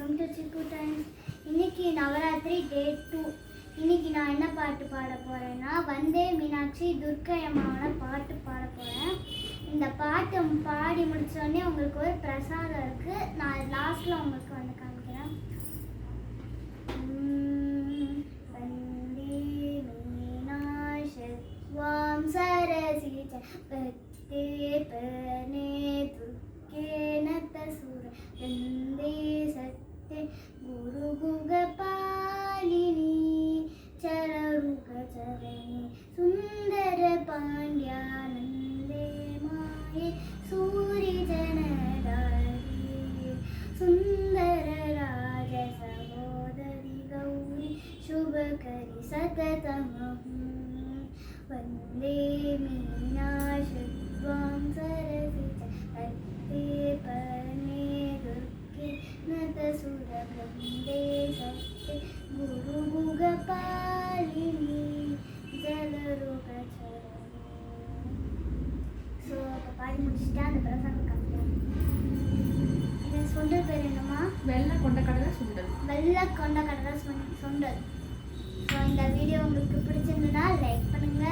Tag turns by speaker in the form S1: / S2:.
S1: Welcome to சிக்கு times. இன்னைக்கு நவராத்திரி டே 2. இன்னைக்கு நான் என்ன பாட்டு பாட போகிறேன்னா வந்தே மீனாட்சி துர்க்கை அம்மாவோட பாட்டு பாட போகிறேன். இந்த பாட்டு பாடி முடித்தோடனே உங்களுக்கு ஒரு பிரசாதம் இருக்குது. நான் லாஸ்ட்டில் உங்களுக்கு வந்து காமிக்கிறேன். வந்தே மீனாட்சி வாம் சரசிஜ பக்தே பனே துர்க்கே நத்தசுர வந்தே சத்யே குரு குக பாலினி चरुग चरणी सुंदर पांड्यानंदे माये सूर्य जनदारी सुंदर राज सहोदरी गौरी शुभ करी सततम वंदे मीनाक्षी त्वां सरसिज हस्ते पर्णे दुर्गे नतसुर वंदे सत्ये गुरु गुगपालिनी जलरुगचरणी. ஸோ இப்போ பாடி முடிச்சுட்டு அந்த பிரசாதம் காமிக்கிறேன். இது சுண்டல் பேர் என்னம்மா?
S2: வெள்ளை கொண்டக்கடலை சுண்டல்.
S1: வெள்ளை கொண்டக்கடலை சுண்டல். ஸோ இந்த வீடியோ உங்களுக்கு பிடிச்சிருந்ததுன்னா லைக் பண்ணுங்க,